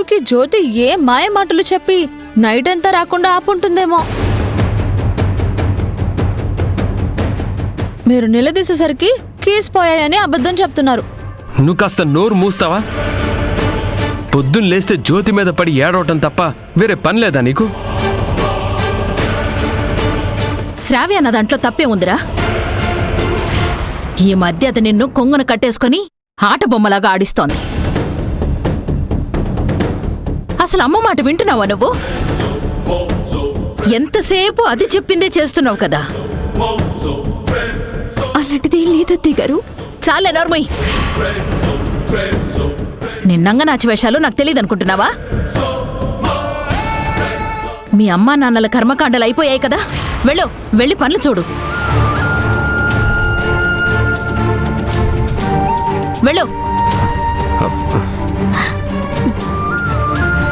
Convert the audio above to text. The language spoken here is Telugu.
అత్తయ్యగారికి జ్యోతి ఏ మాయ మాటలు చెప్పి నైట్ అంతా రాకుండా ఆపుంటుందేమో. మీరు నిలదీసేసరికి కీస్ పోయాయని అబద్ధం చెప్తున్నారు. నువ్వు కాస్త నోరు మూస్తావా? పొద్దున్న లేస్తే జ్యోతి మీద పడి ఏడవటం తప్ప వేరే పని లేదా నీకు? శ్రావ్య అన్న దాంట్లో తప్పే ఉందిరా. ఈ మధ్య అది నిన్ను కొంగున కట్టేసుకుని ఆట బొమ్మలాగా ఆడిస్తోంది. అసలు అమ్మ మాట వింటున్నావా నువ్వు? ఎంతసేపు అది చెప్పిందే చేస్తున్నావు కదా. అలాంటిదేం లేదత్తయ్య గారు. చాలా నోర్మయ్. నిన్నంగా నాచి వేషాలు నాకు తెలియదు అనుకుంటున్నావా? మీ అమ్మా నాన్నల కర్మకాండలు అయిపోయాయి కదా. వెళ్ళి పనులు చూడు. వెళ్ళు.